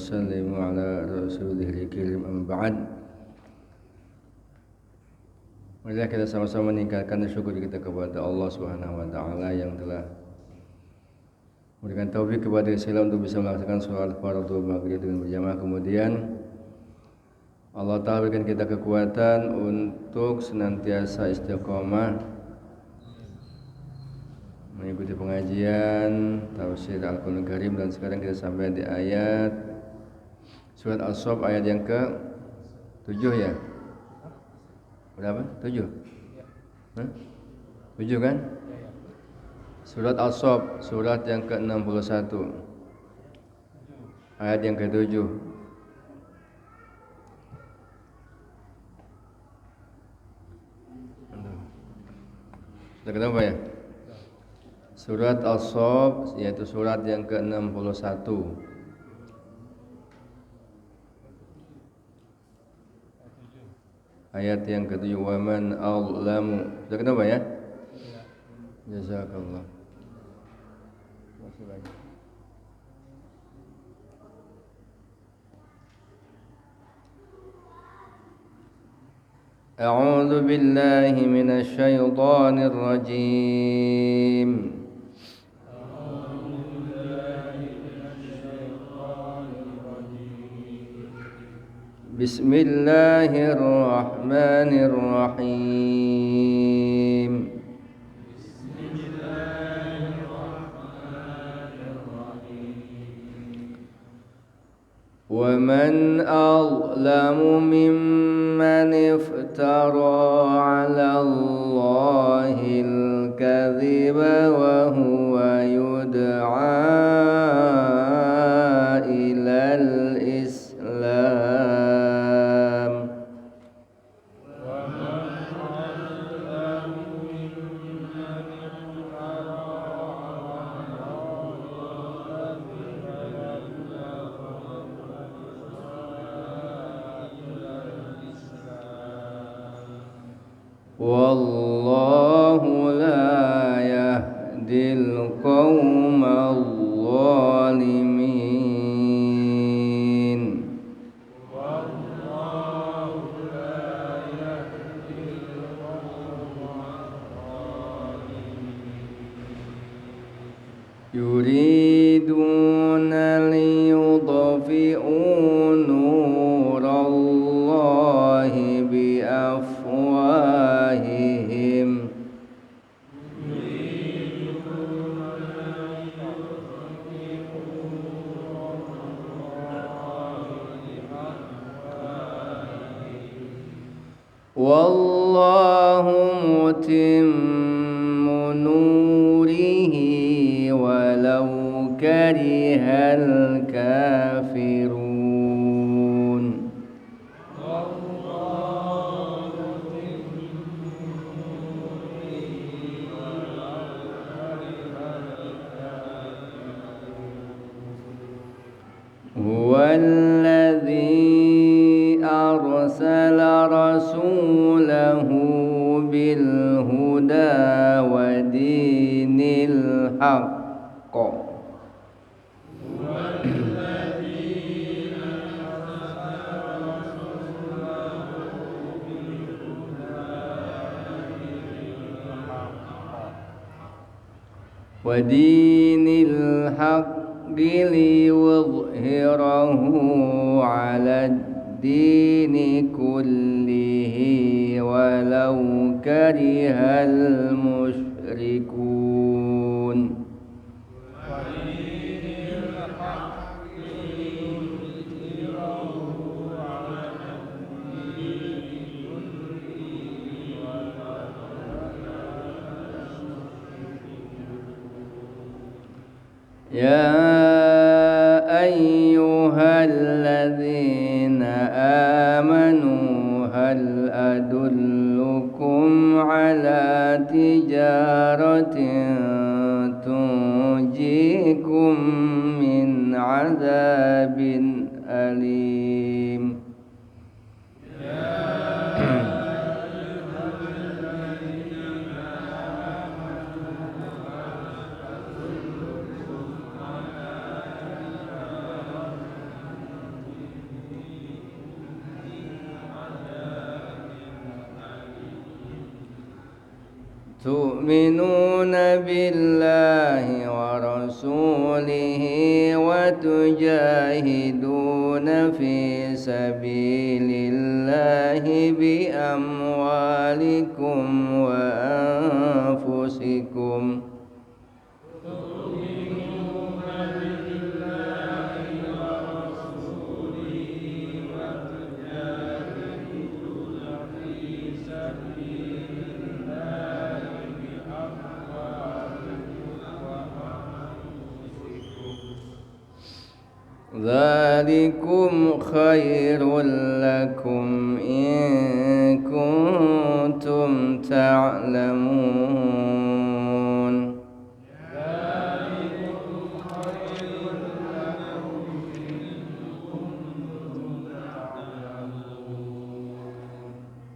وسلم على رسوله الكريم أما بعد. Marilah kita sama-sama meningkatkan syukur kita kepada Allah Subhanahu wa taala yang telah memberikan taufik kepada kita untuk bisa melaksanakan salat fardhu maghrib dengan berjamaah. Kemudian Allah Ta'ala berikan kita kekuatan untuk senantiasa istiqomah mengikuti pengajian tafsir Al-Qur'an Karim, dan sekarang kita sampai di ayat surat As-Saff ayat yang ke-7 ya. Berapa? 7? 7 kan? Surat As-Saff, surat yang ke-61 ayat yang ke-7. Sudah ketemu Pak ya? Surat As-Saff yaitu surat yang ke-61 ayat yang ke-7. Wa man azlamu. Sudah ketemu Pak ya? Jazakallah. Masih lagi. A'udzu billahi minasy syaithanir rajim. Bismillahirrahmanirrahim. Wa man azlamu mimman iftara 'ala Allahil kadhiba wa huwa yud'a ilal Islam. Wallahu la yahdil qaumal zalimin. Yuriduna liyudfi'u nurallahi biafwahihim wallahu mutimmu nurihi walau karihal kafirun. Huwallazi arsala rasulahu bil huda wa dinil haqq wa dinil haqqi liyudhhirahu 'alad dini kullihi walau karihal musyrikun. Ya ayyuhalladzina amanu hal adullukum ala tijaratin tunjikum min azabin alim. tu'minuna billahi wa rasulihi wa tujahiduna fi sabilillahi bi amwalikum wa anfusikum. Dzalikum khairul lakum in kuntum ta'lamun.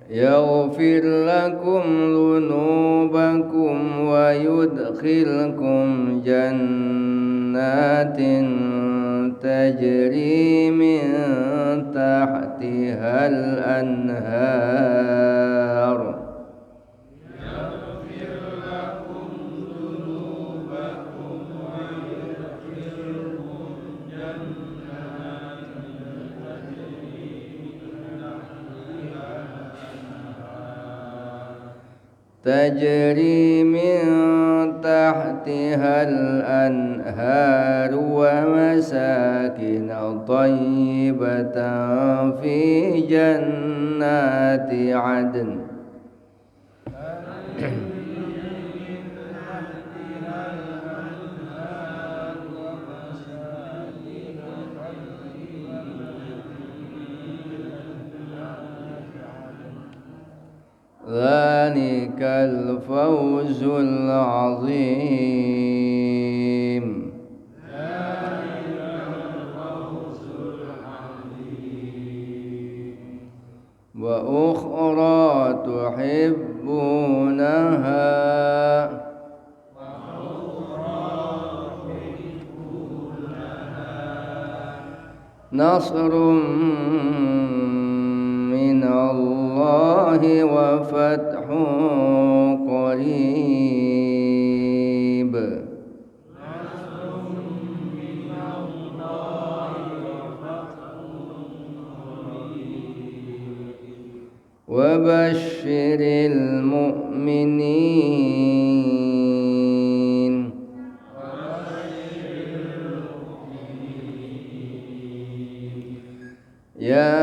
Yaghfir lakum dhunubakum wa yudkhilkum jannatin tajri min tahtihal anhar. Tajri min tahtihal anhar wa masakin tayyibatan fi jannati adn. Dzalikal fawzul azim. Wa ukhra tuhibbunaha nasrun minallahi wa fathun qarib. Wa basyiril mu'minin. Ya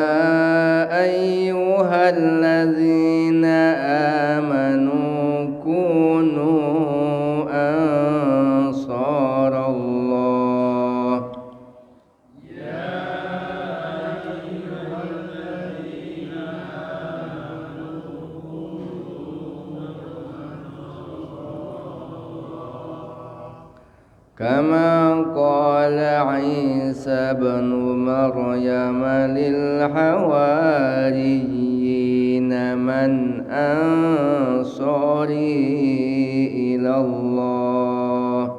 ayyuhalladzina amanu kunu ansarallah. Kama qala Isa ibn Maryam lil hawariyina man ansari ilallah.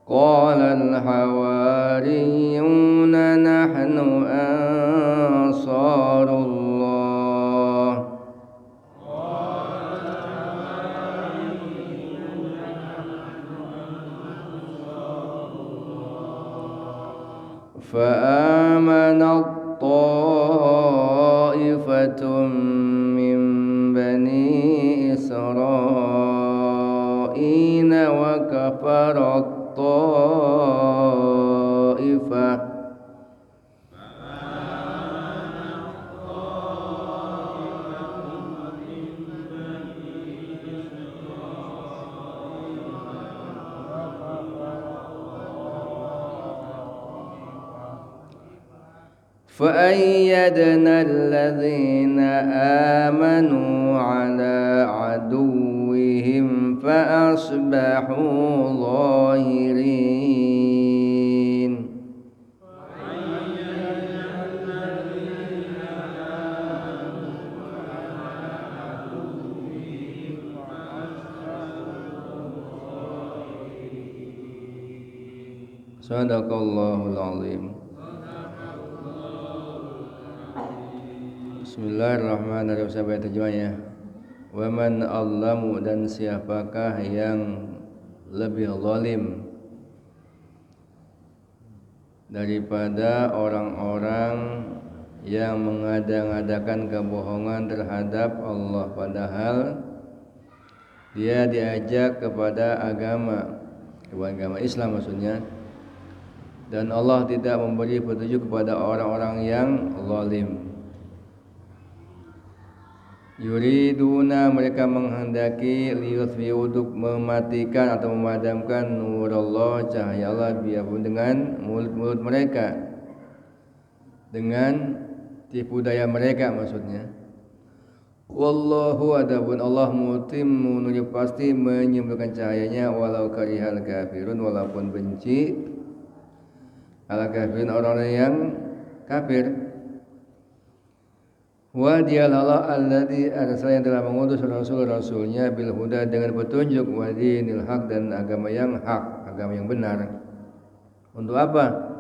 Qala al-hawariyuna nahnu ansarullah. Fa'amanat ta'ifatun min bani Israil wa kafarat ta'ifah. فأيدنا الذين آمنوا على عدوهم فأصبحوا ظاهرين. Sadaqallahul azim. Bismillahirrahmanirrahim. Sampai terjemahnya. Wa man allamu, dan siapakah yang lebih zalim daripada orang-orang yang mengada-ngadakan kebohongan terhadap Allah padahal dia diajak kepada agama Islam maksudnya, dan Allah tidak memberi petunjuk kepada orang-orang yang zalim. Yuriduna, mereka menghendaki, liyutfi'u, untuk mematikan atau memadamkan nurullah, cahaya Allah, biarpun dengan mulut-mulut mereka, dengan tipu daya mereka maksudnya. Wallahu, adapun Allah, mutimmu, nurnya pasti menyempurnakan cahayanya, walau karihal kafirun, walaupun benci al kafirun, orang-orang yang kafir. Wa dialallah alladzi arsala, yang telah mengutus rasul-rasulnya, bil huda, dengan petunjuk, wa dinil haq, dan agama yang hak, agama yang benar. Untuk apa?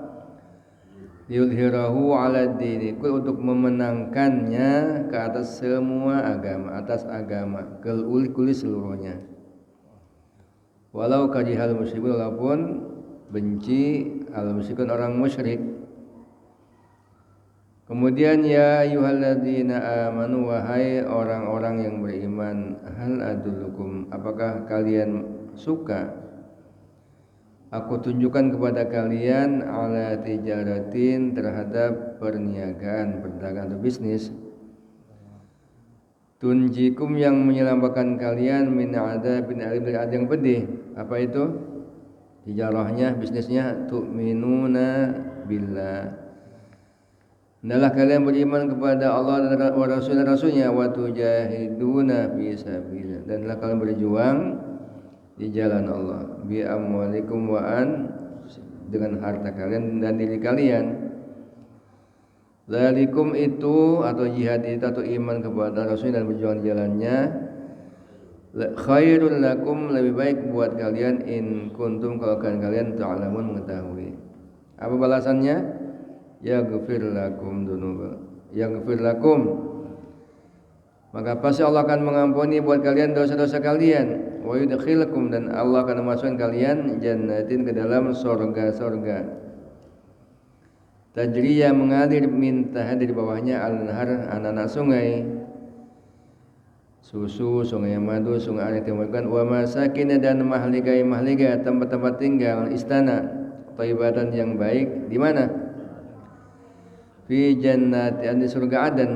Yudhirahu ala dini, untuk memenangkannya ke atas semua agama, atas agama kuli seluruhnya. Walau karihal musyrikun, walaupun benci al musyrikun, orang musyrik. Kemudian ya ayyuhalladzina amanu, wahai orang-orang yang beriman, hal adullukum, apakah kalian suka aku tunjukkan kepada kalian, ala tijaratin, terhadap perniagaan, perdagangan atau bisnis, tunjikum, yang menyelamatkan kalian, min adzabin alim, dari adab yang pedih. Apa itu? Tijarahnya, bisnisnya, tu'minuna billah, hendaklah kalian beriman kepada Allah dan Rasul-Rasulnya, wa tujahiduna fi sabilillah, dan hendaklah kalian berjuang di jalan Allah, bi amwalikum wa an, dengan harta kalian dan diri kalian. Dzalikum, itu atau jihad itu atau iman kepada Rasul dan berjuang di jalannya, khairul lakum, lebih baik buat kalian, in kuntum, kalau kalian ta'lamun, mengetahui. Apa balasannya? Yaghfir lakum dunuba, yaghfir lakum, maka pasti Allah akan mengampuni buat kalian dosa-dosa kalian, wa yudkhilukum, dan Allah akan memasukkan kalian jannatin, ke dalam surga-surga, tajri, yang mengalir, min tahtiha, dari bawahnya, al-anhar, anak-anak sungai susu, sungai madu, sungai air yang, wa masakin, dan mahligai, tempat-tempat tinggal, istana, thayyibatan, yang baik. Di mana? Fi jannati, di surga Aden.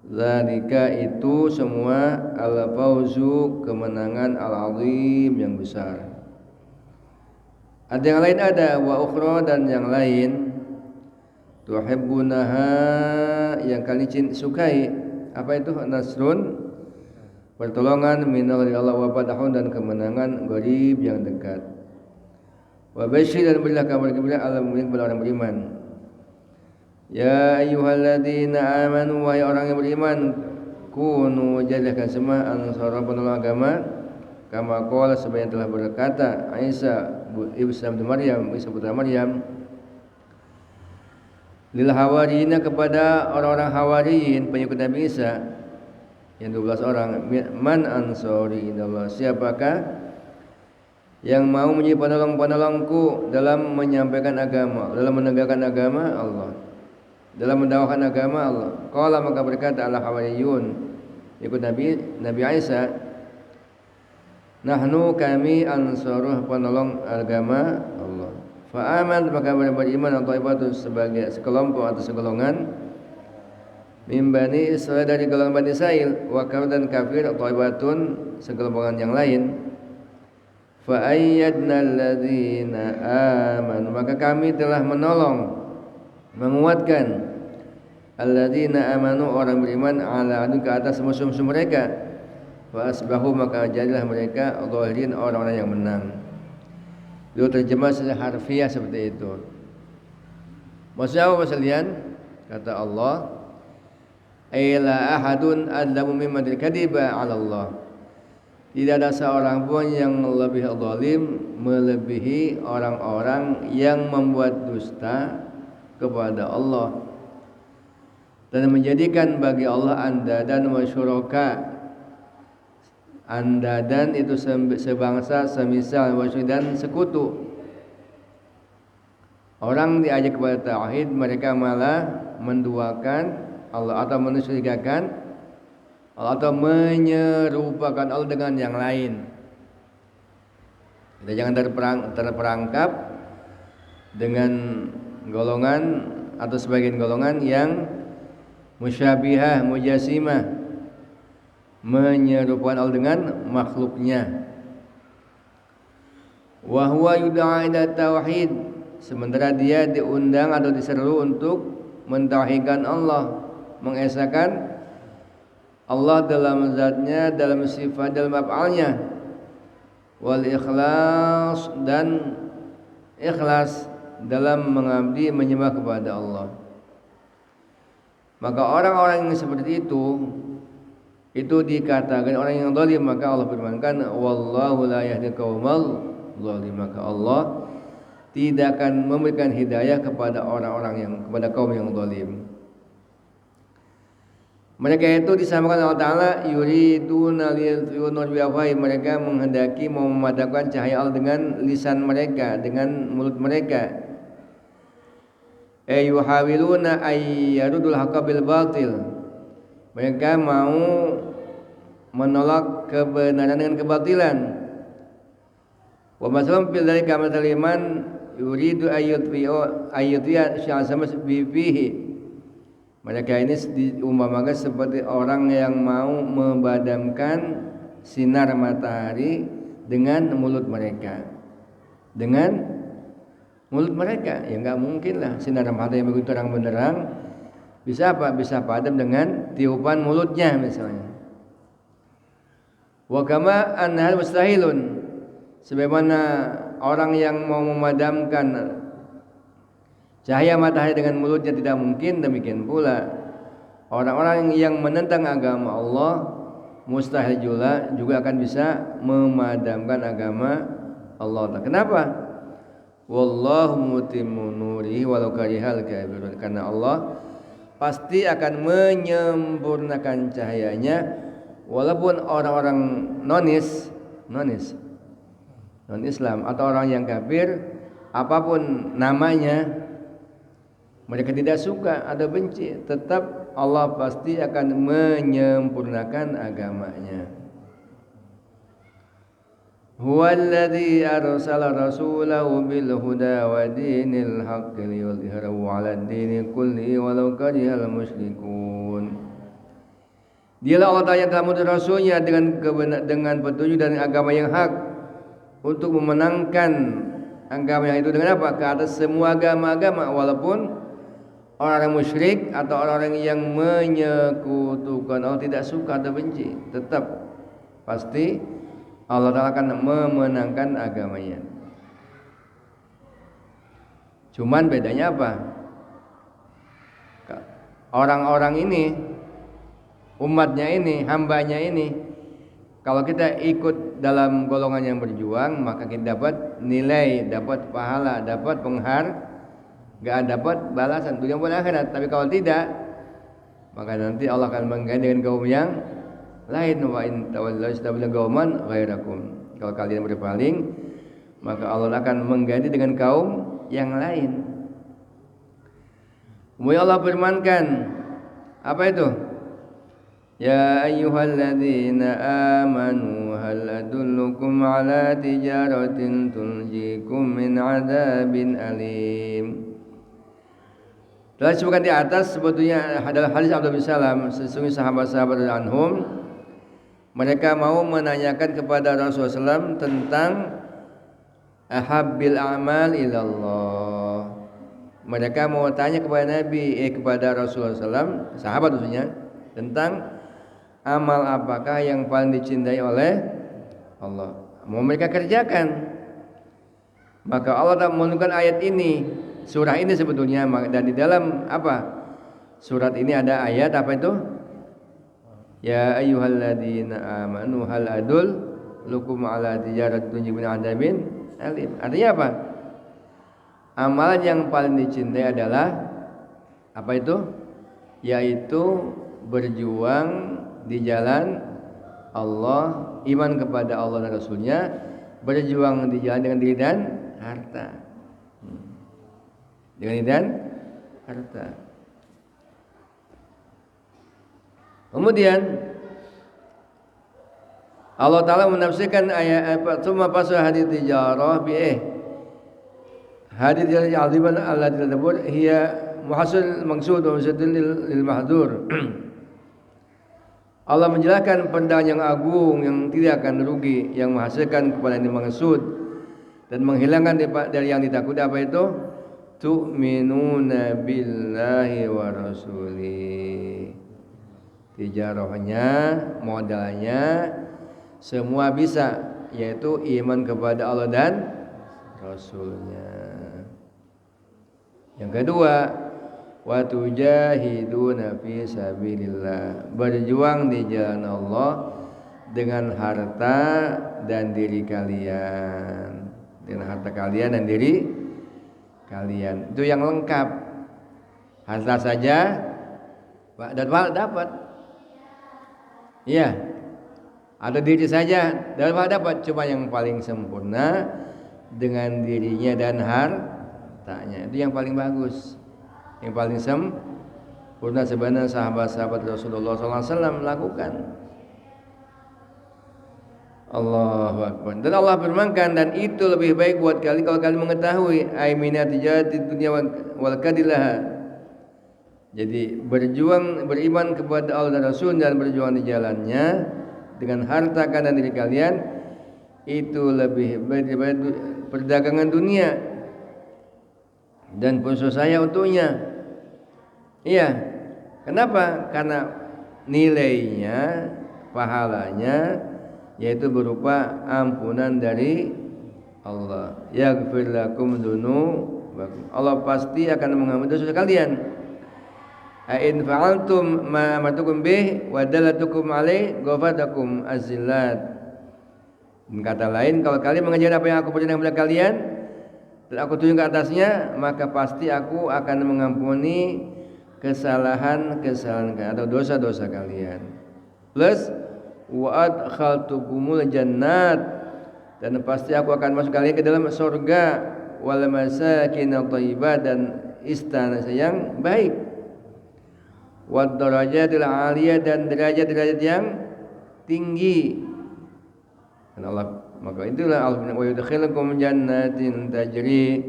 Zalika, itu semua, al-fawzu, kemenangan, al-azim, yang besar. Ada yang lain, ada wa ukhra, dan yang lain, tuhibbunaha, yang kalian sukai. Apa itu? Nasrun, pertolongan, minallah, dari Allah, wa fathun, dan kemenangan, qarib, yang dekat. Wa basyir, dan berilah kabar gembira, al-mu'minin, kepada orang beriman. Ya ayyuhalladzina amanu, wahai orang yang beriman, kunu, jadikan semua, ansara, penolong agama, kama qala, sebenarnya telah berkata Isa ibnu Maryam, Isa putra Maryam, lil hawariyina, kepada orang-orang hawariyin, pengikut Nabi Isa, yang 12 orang, man ansori ilallah, siapakah yang mau menjadi penolong-penolongku dalam menyampaikan agama, dalam menegakkan agama Allah, dalam mendakwakan agama Allah. Qala, maka berkata al hawariyun, ikut Nabi Isa, nahnu, kami, ansaruh, penolong agama Allah. Fa aman, maka beriman, atau ibadu, sebagai sekelompok atau segolongan, min bani Israil, dari golongan Bani Israil, wa kafir, dan kafir, atau ibatun, sekelompokan yang lain. Fa ayyadna alladzina amanu, maka kami telah menolong, menguatkan, alladzina amanu, orang beriman, ala adu, ke atas musuh-musuh mereka. Fa asbahu, maka jadilah mereka zahirin, orang-orang yang menang. Beliau terjemah secara harfiah seperti itu. Maksudnya apa sekalian? Kata Allah, aila ahadun adlamu mimman kadiba 'ala Allah. Tidak ada seorang pun yang lebih zalim melebihi orang-orang yang membuat dusta kepada Allah dan menjadikan bagi Allah andadan wa syuraka. Andadan itu sebangsa, semisal, wa dan sekutu. Orang diajak kepada tauhid, mereka malah menduakan Allah atau mensyirikkan Allah atau menyerupakan Allah dengan yang lain. Kita jangan terperangkap dengan golongan atau sebagian golongan yang musyabihah, mujassimah, menyerupakan Allah dengan makhluknya. Wa huwa yud'a ila tauhid, sementara dia diundang atau diseru untuk mentauhidkan Allah, mengesahkan Allah dalam zatnya, dalam sifat, dalam af'alnya, wal ikhlas, dan ikhlas dalam mengabdi menyembah kepada Allah. Maka orang-orang yang seperti itu dikatakan orang yang zalim. Maka Allah firmankan, wallahu la yahdil qaumal zalim. Maka Allah tidak akan memberikan hidayah kepada kepada kaum yang zalim. Mereka itu disamakan Allah Ta'ala yuriduna liyutfi'u nur biafwahihim, mereka menghendaki mau memadamkan cahaya Allah dengan lisan mereka, dengan mulut mereka. Yuhawiluna ayyarudul haqqa bil batil, mereka mau menolak kebenaran dengan kebatilan. Wa masalum fil dzalika masaliman yuridu ayyutfi'a sya'sama bihi. Mereka ini diumpamakan seperti orang yang mau memadamkan sinar matahari dengan mulut mereka. Dengan mulut mereka, ya enggak mungkin lah sinar matahari yang begitu terang benderang bisa apa? Bisa padam dengan tiupan mulutnya misalnya. Wa kama annahu mustahilun, sebagaimana orang yang mau memadamkan cahaya matahari dengan mulutnya tidak mungkin, demikian pula orang-orang yang menentang agama Allah mustahil juga akan bisa memadamkan agama Allah. Kenapa? Wallahu mutimmu nurihi walau karihal kafirun, karena Allah pasti akan menyempurnakan cahayanya walaupun orang-orang non Islam atau orang yang kafir apapun namanya, mereka tidak suka atau benci, tetap Allah pasti akan menyempurnakan agamanya. Huwallazi arsala rasulahu bil huda wa dinil haqqi liyudhhirahu 'alad dini kullihi walau karihal musyrikun. Dialah Allah yang telah mengutus rasulnya dengan petunjuk dan agama yang hak untuk memenangkan agama yang itu dengan apa? Ke atas semua agama-agama, walaupun orang musyrik atau orang yang menyekutukan Allah tidak suka atau benci, tetap pasti Allah Ta'ala akan memenangkan agamanya. Cuman bedanya apa? Orang-orang ini, umatnya ini, hambanya ini, kalau kita ikut dalam golongan yang berjuang, maka kita dapat nilai, dapat pahala, dapat gak dapat balasan dunia maupun akhirat. Tapi kalau tidak, maka nanti Allah akan mengganti dengan kaum yang lain. Wa in tawallaw istabdil qauman ghairakum, kalau kalian berpaling maka Allah akan mengganti dengan kaum yang lain. Kemudian Allah firmankan, apa itu? Ya ayyuhalladzina amanu hal adullukum ala tijaratin tunjikum min adzabin alim. Telah disebutkan di atas sebetulnya adalah hadis Abdullah bin Salam, sesungguhnya sahabat-sahabat anhum mereka mau menanyakan kepada Rasulullah SAW tentang ahabbil a'mal ilallah. Mereka mau tanya kepada Nabi, kepada Rasulullah SAW, sahabat maksudnya, tentang amal apakah yang paling dicintai oleh Allah. Mau mereka kerjakan. Maka Allah telah menurunkan ayat ini, surah ini sebetulnya, dan di dalam apa? Surat ini ada ayat apa itu? Ya ayyuhalladzina amanu hal lukum ala tijarat tunjibu min adabin alim. Artinya apa? Amalan yang paling dicintai adalah apa itu? Yaitu berjuang di jalan Allah, iman kepada Allah dan Rasulnya, berjuang di jalan dengan diri dan harta. Dengan diri dan harta. Kemudian Allah Ta'ala menafsirkan ayat apa? Tsumma fasal hadits tijarah bi hadits tijarah aziman allati tadabur hiya muhasil maksud wa musadil lil mahdzur. Allah menjelaskan perdagangan yang agung yang tidak akan rugi, yang menghasilkan kepada yang dimaksud dan menghilangkan dari yang ditakuti. Apa itu? Tu'minuna billahi wa rasulih. Tijarahnya, modalnya semua bisa, yaitu iman kepada Allah dan Rasulnya. Yang kedua, wa tujahiduna fi sabilillah, berjuang di jalan Allah dengan harta dan diri kalian, dengan harta kalian dan diri kalian. Itu yang lengkap. Harta saja dan dapat. Iya. Ada diri saja dan dapat, cuma yang paling sempurna dengan dirinya dan hartanya. Itu yang paling bagus. Yang paling sempurna sebenarnya sahabat-sahabat Rasulullah SAW lakukan. Allahu Akbar. Dan Allah firmankan, dan itu lebih baik buat kalian kalau kalian mengetahui aiminat tijati dunia wal kadilah. Jadi berjuang, beriman kepada Allah dan Rasul dan berjuang di jalannya dengan harta dan diri kalian, itu lebih baik daripada perdagangan dunia dan pun saya untuknya. Iya. Kenapa? Karena nilainya, pahalanya yaitu berupa ampunan dari Allah. Yaghfir lakum dzunubakum. Allah pasti akan mengampuni dosa kalian. In fa'altum ma amartukum bih wa dalatukum alaih ghafarakum azillat. Dengan kata lain, kalau kalian mengerjakan apa yang aku perintahkan kepada kalian dan aku tunjuk ke atasnya, maka pasti aku akan mengampuni kesalahan atau dosa-dosa kalian. Plus wa adkhaltukumul jannat, dan pasti aku akan masuk kalian ke dalam surga, wal masakin thayyibah, dan istana yang baik. Wad darajatil aliyah, dan derajat-derajat yang tinggi. Dan Allah, maka itulah Allah wa yudkhilukum jannatin tajri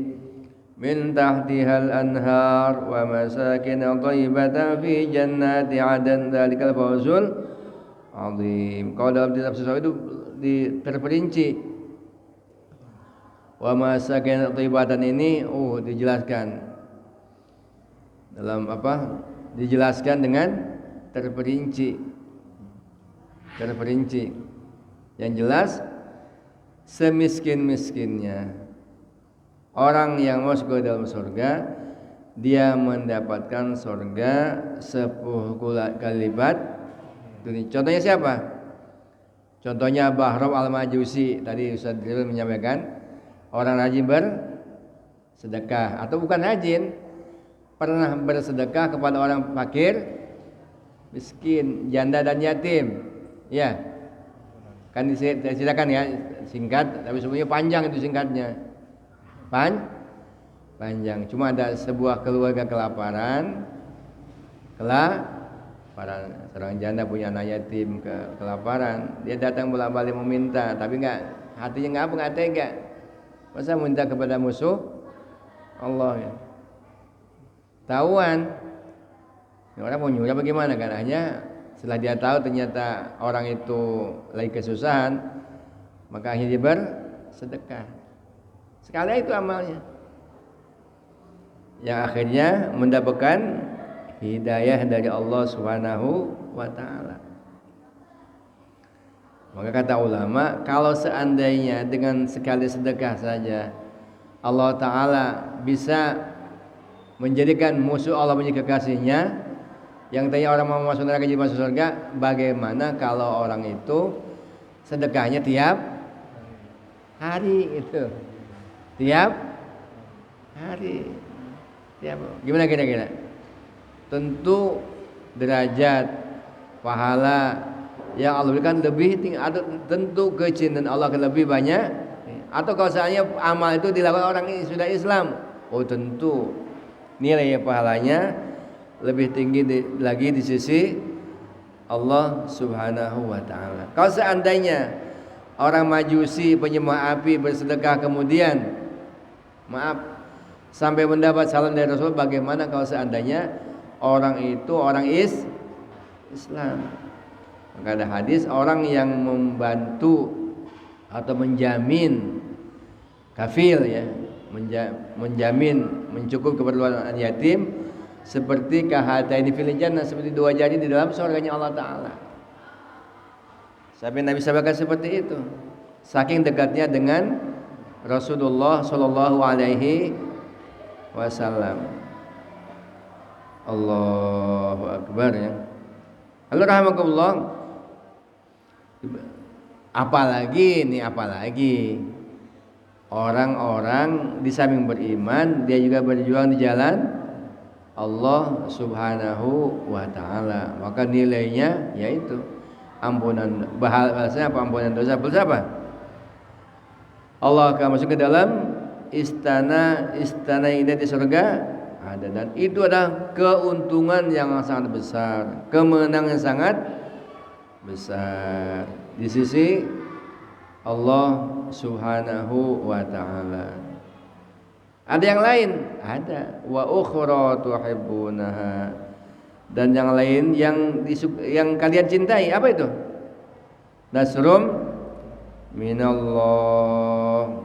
min tahtihal anhar wa masakin thayyibatan fi jannati adan, dzalikal fawzul azim. Kalau dalam tafsir itu terperinci. Wa masakin thayyibatan ini dijelaskan dalam apa? Dijelaskan dengan terperinci. Yang jelas, semiskin-miskinnya orang yang masuk ke dalam surga, dia mendapatkan surga 10 kali lipat dunia. Contohnya siapa? Contohnya Bahram Al-Majusi. Tadi Ustaz Diril menyampaikan, orang rajin bersedekah, atau bukan rajin, pernah bersedekah kepada orang fakir, miskin, janda dan yatim. Ya, kan diceritakan ya, singkat, tapi sebenarnya panjang itu singkatnya. Panjang. Cuma ada sebuah keluarga kelaparan, seorang janda punya anak yatim kelaparan. Dia datang bolak-balik meminta, tapi hatinya nggak tega. Masa minta kepada musuh Allah ya? Tahuan orang mau nyuri bagaimana kan, hanya setelah dia tahu ternyata orang itu lagi kesusahan, maka akhirnya dia bersedekah. Sekali itu amalnya yang akhirnya mendapatkan hidayah dari Allah Subhanahu wa taala. Maka kata ulama, kalau seandainya dengan sekali sedekah saja Allah taala bisa menjadikan musuh Allah menjadi kekasihnya, yang tanya orang mau masuk neraka jadi masuk surga, bagaimana kalau orang itu sedekahnya tiap hari itu. Tiap hari. Gimana kira-kira? Tentu derajat pahala yang Allah berikan lebih tinggi. Tentu kecintaan Allah akan lebih banyak. Atau kalau seandainya amal itu dilakukan orang yang sudah Islam, oh tentu nilai pahalanya lebih tinggi lagi di sisi Allah Subhanahu wa taala. Kalau seandainya orang Majusi penyembah api bersedekah kemudian sampai mendapat salam dari Rasul, bagaimana kalau seandainya orang itu orang Islam? Maka ada hadis orang yang membantu atau menjamin kafil ya, menjamin mencukup keperluan yatim seperti kahataini fil jannah, seperti dua jari di dalam surganya Allah taala. Sampai Nabi sampaikan seperti itu. Saking dekatnya dengan Rasulullah sallallahu alaihi wasallam. Allahu akbar ya. Allah rahmatullah. Apalagi orang-orang di samping beriman dia juga berjuang di jalan Allah Subhanahu wa taala. Maka nilainya yaitu ampunan bahasanya apa? Ampunan dosa apa? Allah akan masuk ke dalam istana yang ada di surga ada, dan itu adalah keuntungan yang sangat besar, kemenangan yang sangat besar di sisi Allah Subhanahu wa taala. Ada yang lain, ada wa ukhra tuhibbunaha, dan yang lain yang kalian cintai, apa itu? Nasrum minallah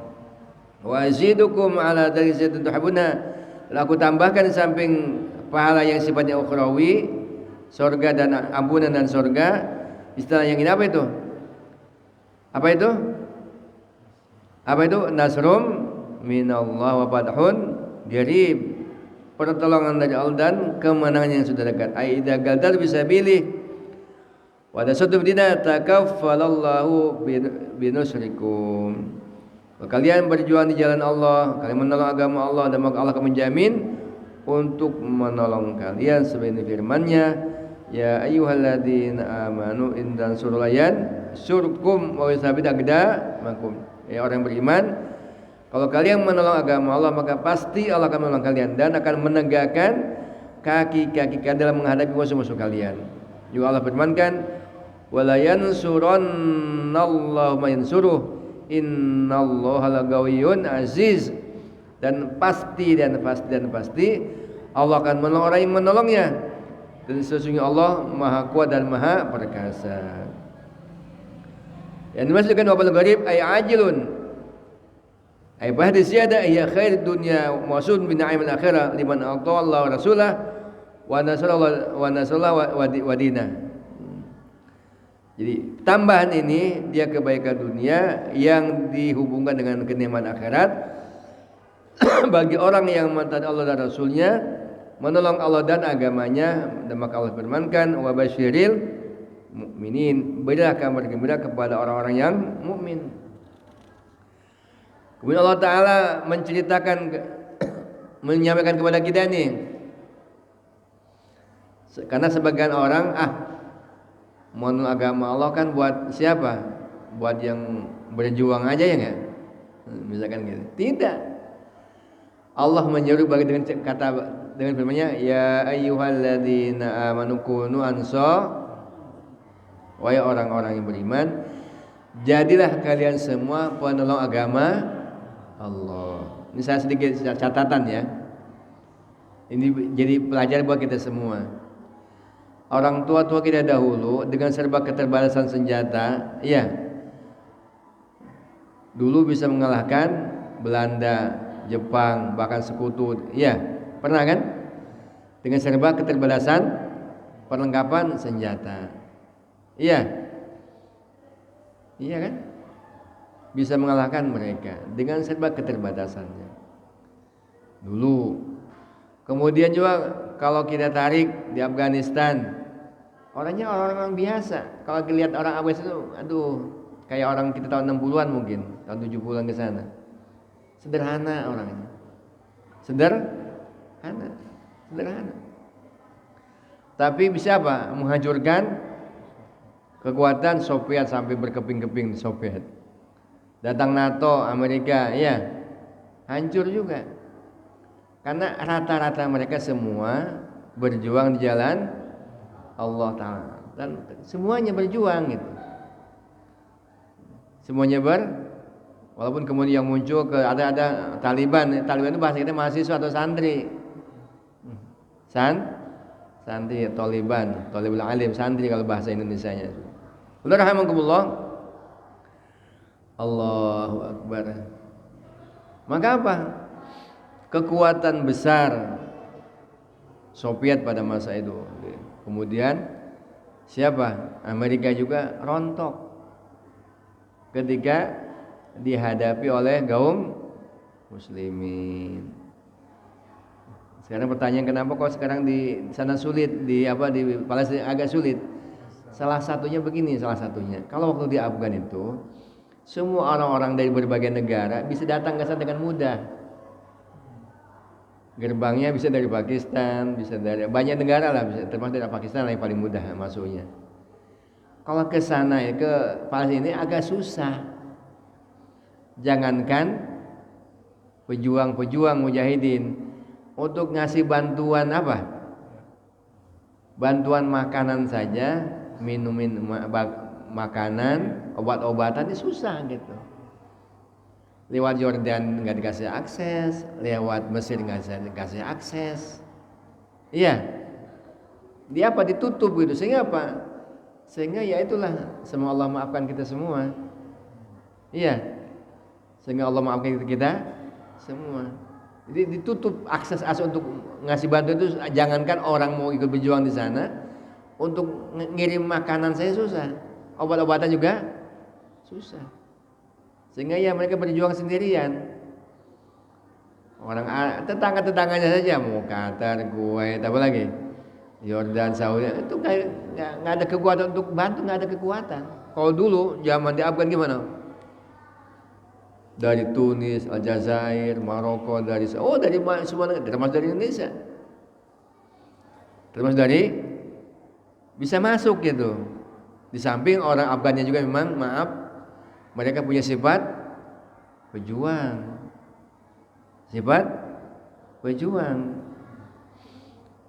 wa azidukum ala dzalika tuhibbuna. Aku tambahkan samping pahala yang sifatnya ukhrawi, surga dan ampunan dan surga, istilah yang ini apa itu? Apa itu? Nasrum minallah wa fathun qarib. Pertolongan dari Allah dan kemenangan yang sudah dekat. Ai idza gadar bisa pilih. Wa tasuddu bidina takaffalallahu binusrikum. Kalian berjuang di jalan Allah, kalian menolong agama Allah, dan maka Allah akan menjamin untuk menolong kalian sebenarnya firman-Nya, ya ayyuhalladzina amanu in tansurullahan surkum wa yusabit aqdamakum. Ya orang beriman, kalau kalian menolong agama Allah, maka pasti Allah akan menolong kalian dan akan menegakkan kaki-kaki kalian dalam menghadapi musuh-musuh kalian. Juga Allah firmankan, wala yansurannallahu man yansuruh innallaha lagawiyyun aziz. Dan pasti Allah akan menolong orang yang menolongnya, dan sesungguhnya Allah maha kuat dan maha perkasa. Yang dimaksudkan wabal gharib ay ajilun ay bahdi ziyada ay khair dunya maksud bin na'im al-akhirah liman ata Allah wa rasulah wa nasrallah wa dinah. Jadi tambahan ini dia kebaikan dunia yang dihubungkan dengan kenikmatan akhirat bagi orang yang mentaati Allah dan Rasulnya, menolong Allah dan agamanya. Dan maka Allah firmankan, wa basyiril mukminin, berilah kabar gembira kepada orang-orang yang mukmin. Kemudian Allah Ta'ala menyampaikan kepada kita nih, karena sebagian orang menolong agama Allah kan buat siapa? Buat yang berjuang aja ya enggak? Misalkan gitu. Tidak. Allah menyuruh bagi dengan firman-Nya, ya ayyuhalladzina amanu kunu wahai orang-orang yang beriman, jadilah kalian semua penolong agama Allah. Ini saya sedikit catatan ya. Ini jadi pelajaran buat kita semua. Orang tua-tua kita dahulu dengan serba keterbatasan senjata, ya, dulu bisa mengalahkan Belanda, Jepang, bahkan sekutu, ya, pernah kan? Dengan serba keterbatasan perlengkapan senjata, iya kan? Bisa mengalahkan mereka dengan serba keterbatasannya dulu. Kemudian juga kalau kita tarik di Afghanistan, orangnya orang-orang biasa. Kalau dilihat orang Afghanistan itu, Kayak orang kita tahun 60-an mungkin, tahun 70-an ke sana. Sederhana orangnya. Sederhana. Tapi bisa apa? Menghancurkan kekuatan Soviet sampai berkeping-keping di Soviet. Datang NATO, Amerika, ya hancur juga. Karena rata-rata mereka semua berjuang di jalan Allah Ta'ala. Dan semuanya berjuang gitu. Semuanya walaupun kemudian yang muncul ada Taliban itu bahasa kita mahasiswa atau santri. Santri Talibul alim, santri kalau bahasa Indonesianya. Alhamdulillah. Allahu Akbar. Maka apa? Kekuatan besar Soviet pada masa itu. Kemudian siapa? Amerika juga rontok ketika dihadapi oleh kaum muslimin. Sekarang pertanyaan, kenapa kok sekarang di sana sulit, di Palestina agak sulit? Salah satunya begini, kalau waktu di Afgan itu semua orang-orang dari berbagai negara bisa datang ke sana dengan mudah. Gerbangnya bisa dari Pakistan, bisa dari banyak negara lah, bisa termasuk dari Pakistan yang paling mudah masuknya. Kalau ke sana ke Palestina ini agak susah. Jangankan pejuang mujahidin untuk ngasih bantuan bantuan makanan saja, makanan, obat-obatan ini susah gitu. Lewat Jordan nggak dikasih akses, lewat Mesir nggak dikasih akses. Iya, dia ditutup gitu. Sehingga ya itulah, semoga Allah maafkan kita semua. Iya, sehingga Allah maafkan kita semua. Jadi ditutup akses untuk ngasih bantuan itu. Jangankan orang mau ikut berjuang di sana, untuk ngirim makanan saya susah, obat-obatan juga susah. Sehingga ya mereka berjuang sendirian. Orang tetangga-tetangganya saja, mau Qatar, Kuwait, apa lagi, Yordan, Saudi, itu kayak nggak ada kekuatan untuk bantu, nggak ada kekuatan. Kalau dulu zaman di Afgan gimana? Dari Tunis, Aljazair, Maroko, dari semua negara, termasuk dari Indonesia, termasuk dari bisa masuk gitu. Di samping orang Afgannya juga memang mereka punya sifat pejuang.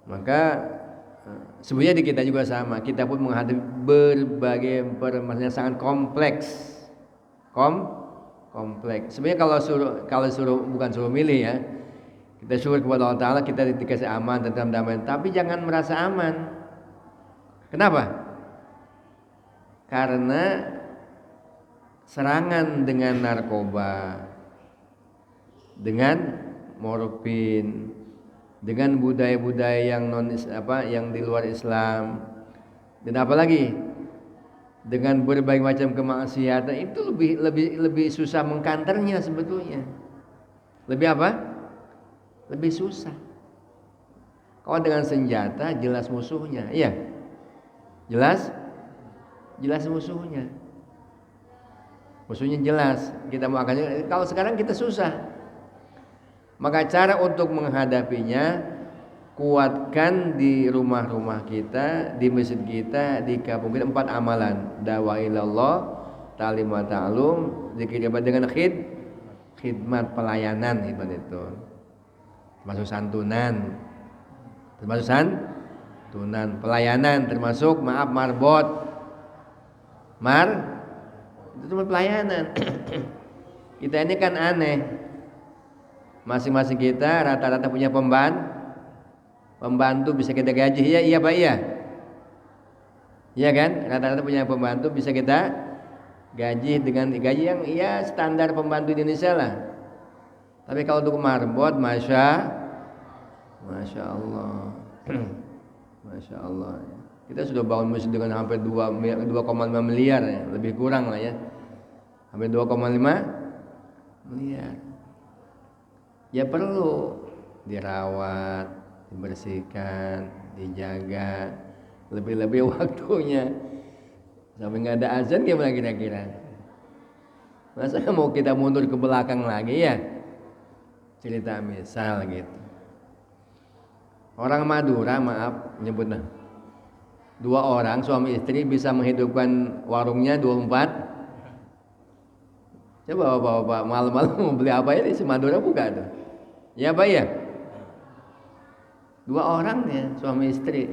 Maka sebenarnya di kita juga sama. Kita pun menghadapi berbagai permasalahan sangat kompleks. Sebenarnya kalau suruh bukan suruh milih ya. Kita syukur kepada Allah Ta'ala, kita dikasih aman, tentram, damai. Tapi jangan merasa aman. Kenapa? Karena serangan dengan narkoba, dengan morfin, dengan budaya-budaya yang di luar Islam, dan apalagi dengan berbagai macam kemaksiatan, itu lebih susah mengkanternya sebetulnya. Lebih susah. Kalau dengan senjata jelas musuhnya, iya. Jelas musuhnya. Musuhnya jelas. Kita mau akan. Kalau sekarang kita susah. Maka cara untuk menghadapinya, kuatkan di rumah-rumah kita, di masjid kita, di kampung kita 4 amalan. Dakwah ilallah, ta'lim wa ta'lum, zikir ibadah dengan khidmat pelayanan itu. Termasuk santunan. Pelayanan, termasuk marbot. Itu cuma pelayanan. Kita ini kan aneh. Masing-masing kita rata-rata punya pembantu bisa kita gaji. Iya Pak, iya. Iya kan? Rata-rata punya pembantu bisa kita gaji dengan gaji yang standar pembantu Indonesia lah. Tapi kalau untuk marbot, Masya Allah. Masya Allah. Kita sudah bangun masjid dengan hampir 2,5 miliar ya, lebih kurang lah ya. Hampir 2,5 miliar. Ya perlu dirawat, dibersihkan, dijaga, lebih-lebih waktunya. Sampai nggak ada azan gimana kira-kira? Masa mau kita mundur ke belakang lagi ya? Cerita misal gitu. Orang Madura, maaf nyebutnya, 2 orang suami istri bisa menghidupkan warungnya 24. Coba bapak malam-malam mau beli apa ini si Madura buka tuh. Ya Pak ya? 2 orang ya suami istri.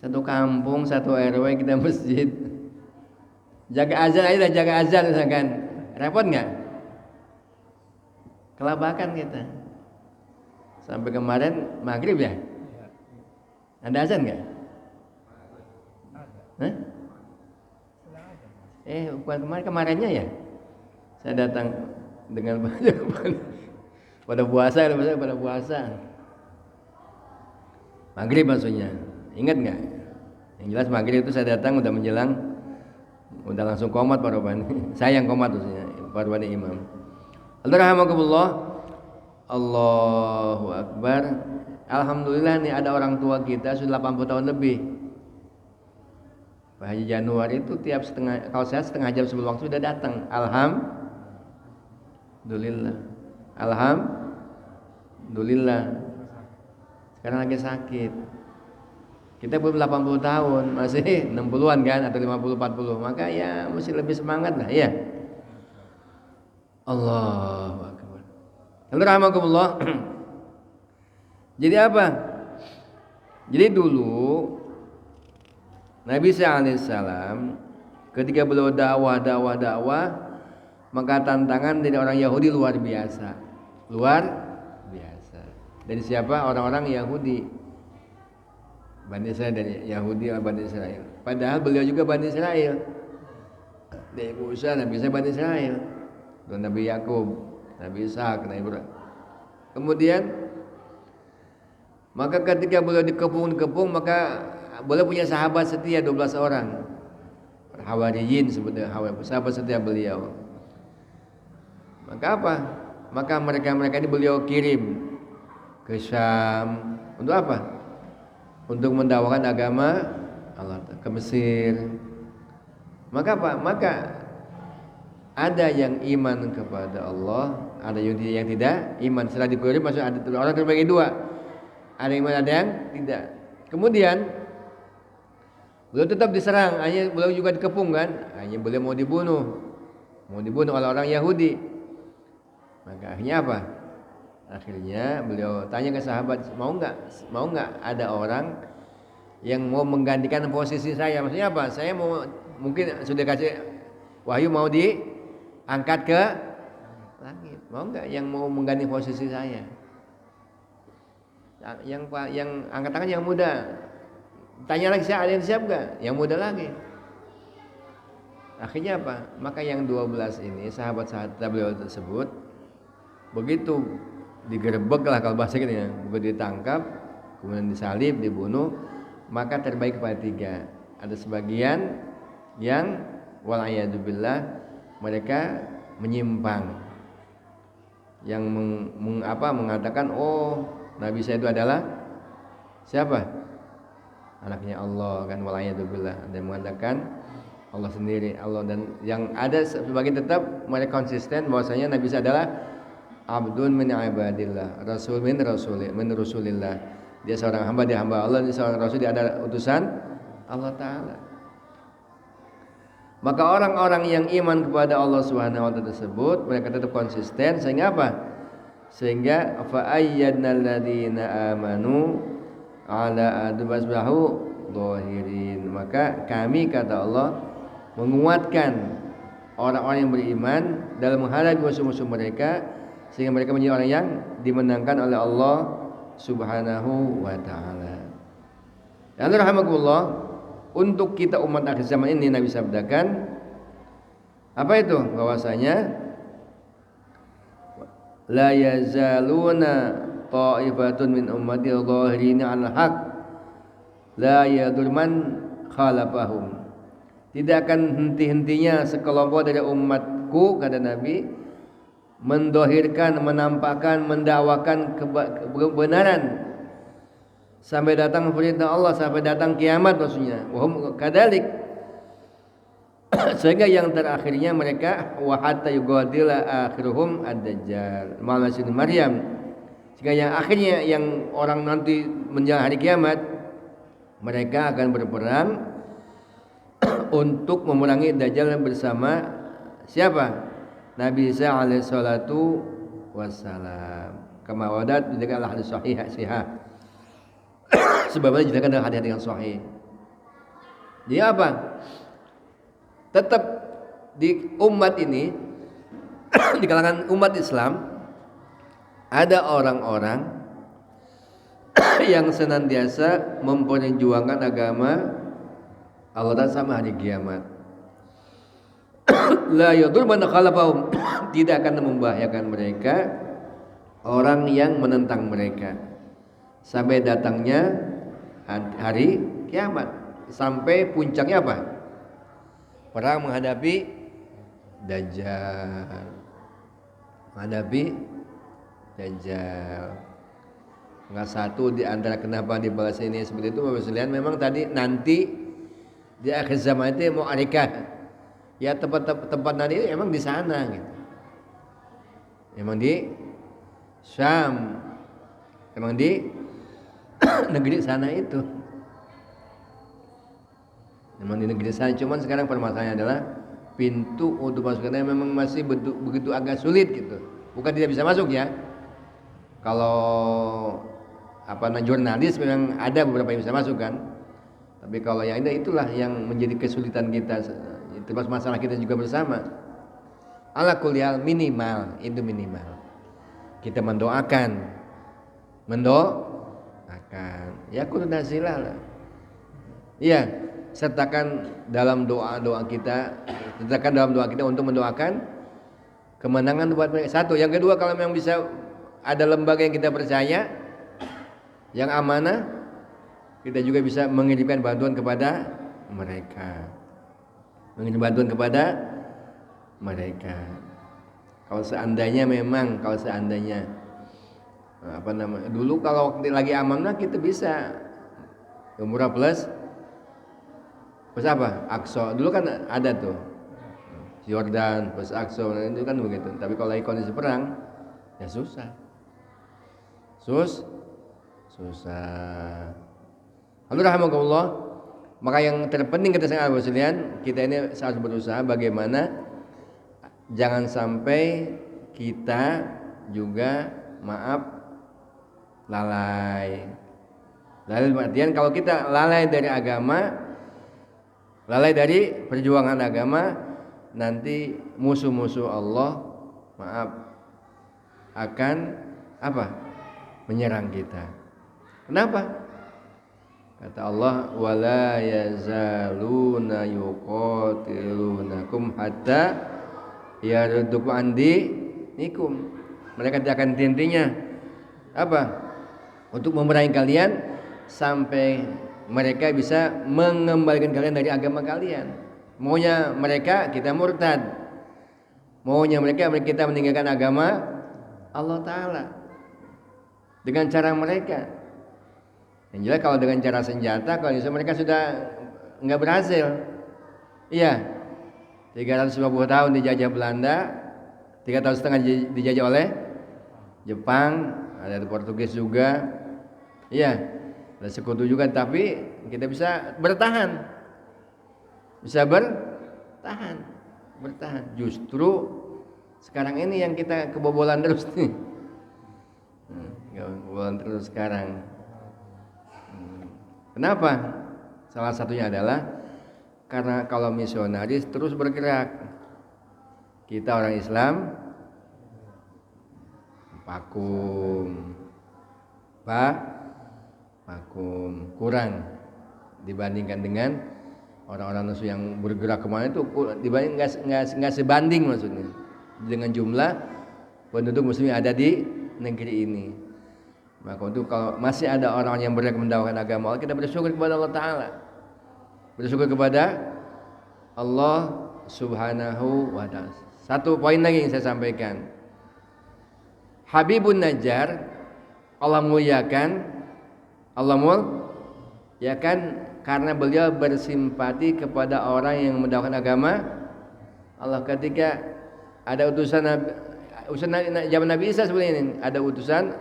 Satu kampung, satu RW kita masjid. Jaga azan aja, jaga azan misalkan. Repot nggak? Kelabakan kita. Sampai kemarin maghrib ya? Ada azan nggak? Hah? Bukan kemarinnya ya? Saya datang dengan pada puasa, pada puasa. Maghrib maksudnya. Ingat nggak? Yang jelas maghrib itu saya datang udah menjelang, udah langsung qomat Pak Robani. Saya yang qomat maksudnya, Pak Robani imam. Alhamdulillah. Allahu Akbar. Alhamdulillah nih ada orang tua kita sudah 80 tahun lebih. Pak Haji Januari itu tiap kalau saya setengah jam sebelum waktu sudah datang. Alhamdulillah. Alhamdulillah. Sekarang lagi sakit. Kita belum 80 tahun, masih 60-an kan atau 50 40. Maka ya mesti lebih semangat lah ya. Allahu Akbar. Alhamdulillah. Jadi apa? Jadi dulu Nabi SAW ketika beliau dakwah, maka tantangan dari orang Yahudi luar biasa. Dari siapa? Orang-orang Yahudi. Bani Israel dari Yahudi atau Bani Israel. Padahal beliau juga Bani Israel. Dari Musa, Nabi Isa Bani Israel. Dan Nabi Yakub, Nabi Ishak, Nabi Ibrahim. Kemudian maka ketika beliau dikepung, maka beliau punya sahabat setia 12 orang. Hawariyin sebutnya, sahabat setia beliau. Maka apa? Maka mereka ini beliau kirim ke Syam untuk apa? Untuk mendakwakan agama Allah, ke Mesir. Maka apa? Maka ada yang iman kepada Allah, ada yang tidak iman. Setelah dikirim masuk ada orang terbagi 2. Ada yang iman, ada yang tidak. Kemudian beliau tetap diserang, hanya beliau juga dikepung kan? Hanya beliau mau dibunuh oleh orang Yahudi. Maka akhirnya apa? Akhirnya beliau tanya ke sahabat, mau nggak ada orang yang mau menggantikan posisi saya? Maksudnya apa? Saya mau, mungkin sudah kasih wahyu mau diangkat ke langit. Mau nggak yang mau mengganti posisi saya? Yang angkat tangan yang muda. Tanya lagi, ada yang siap nggak? Yang muda lagi. Akhirnya apa? Maka yang 12 ini sahabat-sahabat beliau tersebut begitu digerebek lah kalau bahasa kita ya, begitu ditangkap, kemudian disalib, dibunuh, maka terbagi kepada 3. Ada sebagian yang wal'iyadzubillah mereka menyimpang, yang mengatakan Nabi saya itu adalah siapa? Anaknya Allah kan, wal'iyadzubillah. Ada yang mengatakan Allah sendiri, Allah. Dan yang ada sebagian tetap mereka konsisten bahwasanya Nabi saya adalah abdun min ibadillah, rasul min rasulillah. Dia seorang hamba, dia hamba Allah, dia seorang rasul, dia ada utusan Allah Ta'ala. Maka orang-orang yang iman kepada Allah Subhanahu wa taala tersebut mereka tetap konsisten, sehingga apa? Sehingga fa ayyadnal ladzina amanu ala adbasbahu dhahirin. Maka kami, kata Allah, menguatkan orang-orang yang beriman dalam menghadapi musuh-musuh mereka, sehingga mereka menjadi orang yang dimenangkan oleh Allah Subhanahu wa ta'ala. Dan rahmatullah, untuk kita umat akhir zaman ini Nabi sabdakan apa itu? Bahwasanya la yazaluna ta'ifatun min ummati dhahirina 'alal haq la yadurman khalafahum. Tidak akan henti-hentinya sekelompok dari umatku, kata Nabi, mendohirkan, menampakkan, mendakwakan kebenaran sampai datang perintah Allah, sampai datang kiamat maksudnya. Wahum kadalik. Sehingga yang terakhirnya mereka wa hatta yughadila akhiruhum ad-dajjal Masih Maryam. Sehingga yang akhirnya yang orang nanti menjelang hari kiamat mereka akan berperang untuk memerangi Dajjal bersama siapa? Nabi Isa alaihi salatu wassalam. Kama wadat dengan hadis sahih sahih. Sebabnya juga dalam hadis yang sahih. Dia apa? Tetap di umat ini di kalangan umat Islam ada orang-orang yang senantiasa memperjuangkan agama Allah dan sama hari kiamat. La yadur man khalafahum, tidak akan membahayakan mereka orang yang menentang mereka sampai datangnya hari kiamat, sampai puncaknya apa? Perang menghadapi Dajjal. Menghadapi Dajjal. Enggak satu di antara kenapa dibahas ini seperti itu Bapak sekalian, memang tadi nanti di akhir zaman itu mau arikat. Ya tempat nanti itu emang di sana gitu. Emang di Syam. Emang di negeri sana itu. Memang di negeri sana, cuman sekarang permasalahannya adalah pintu untuk masuknya memang masih begitu agak sulit gitu. Bukan tidak bisa masuk ya. Kalau jurnalis memang ada beberapa yang bisa masuk kan. Tapi kalau yang itulah yang menjadi kesulitan kita, termasuk masalah kita juga bersama. Ala kuliah minimal itu minimal. Kita mendoakan. Ya koordinasilah lah. Iya, sertakan dalam doa kita untuk mendoakan kemenangan buat mereka. Satu, yang kedua kalau memang bisa ada lembaga yang kita percaya yang amanah, kita juga bisa mengirimkan bantuan kepada mereka. Kalau seandainya dulu kalau lagi amanah kita bisa umrah plus apa? Aqsa. Dulu kan ada tuh Yordan plus Aqsa itu kan begitu. Tapi kalau lagi kondisi perang ya susah. Alhamdulillah. Maka yang terpenting kita sangat sekalian, kita ini harus berusaha bagaimana jangan sampai kita juga lalai. Lalai artian kalau kita lalai dari agama, lalai dari perjuangan agama, nanti musuh-musuh Allah akan menyerang kita. Kenapa? Kata Allah, wala yazaluna yuqatilunakum hatta yaruddukum an dinikum. Mereka tidak akan henti-hentinya untuk memerangi kalian sampai mereka bisa mengembalikan kalian dari agama kalian. Maunya mereka kita murtad. Maunya mereka kita meninggalkan agama Allah Ta'ala dengan cara mereka. Yang jelas kalau dengan cara senjata, kalau mereka sudah nggak berhasil. Iya, 350 tahun dijajah Belanda, 3 tahun setengah dijajah oleh Jepang, ada Portugis juga. Iya, ada sekutu juga, tapi kita bisa bertahan. Bertahan. Justru sekarang ini yang kita kebobolan terus nih. Kebobolan terus sekarang. Kenapa? Salah satunya adalah karena kalau misionaris terus bergerak, kita orang Islam vakum kurang dibandingkan dengan orang-orang musuh yang bergerak kemana itu, dibanding nggak sebanding maksudnya dengan jumlah penduduk muslim yang ada di negeri ini. Maka untuk kalau masih ada orang yang bergerak mendakwakan agama Allah, kita bersyukur kepada Allah Ta'ala, bersyukur kepada Allah Subhanahu wa Ta'ala. Satu poin lagi yang saya sampaikan, Habibun Najjar Allah muliakan, Ya kan, karena beliau bersimpati kepada orang yang mendakwakan agama Allah. Ketika ada utusan zaman Nabi Isa sebenarnya ini, ada utusan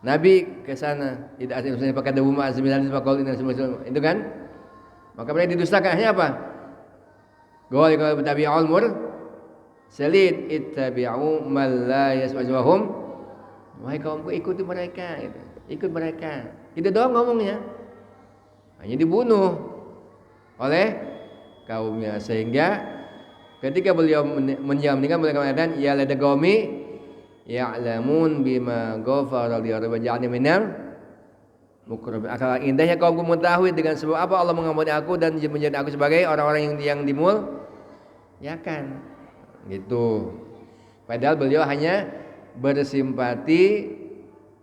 Nabi ke sana, tidak ada utusan pakai dawu ma'azmilan itu kan, maka mereka didustakan. Akhirnya apa? Gol kalau tabi'ul selid ittabi'u man la yasma'uhum. Wahai kaumku, ikuti mereka gitu. Ikut mereka. Itu doang ngomongnya. Hanya dibunuh oleh kaumnya. Sehingga ketika beliau meninggal, beliau mengatakan, ya lada qaumi ya'lamun bima ghafara li rabbi ja'alni minal mukarramin. Akal indahnya kaumku mengetahui dengan sebab apa Allah mengampuni aku dan menjadikan aku sebagai orang-orang yang dimuliakan. Gitu. Padahal beliau hanya bersimpati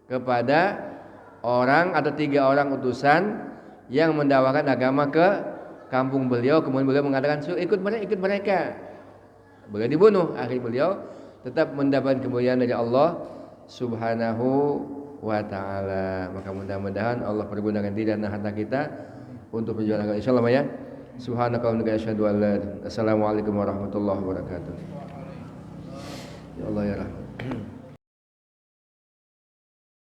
kepada orang atau 3 orang utusan yang mendakwakan agama ke kampung beliau. Kemudian beliau mengatakan, ikut mereka. Beliau dibunuh. Akhirnya beliau tetap mendapatkan kemuliaan dari Allah Subhanahu wa ta'ala. Maka mudah-mudahan Allah pergunakan diri dan harta kita untuk perjuangan agama. Insyaallah ya. Subhanakallahumma wa bihamdika. Assalamualaikum warahmatullahi wabarakatuh. Ya Allah ya Rahman.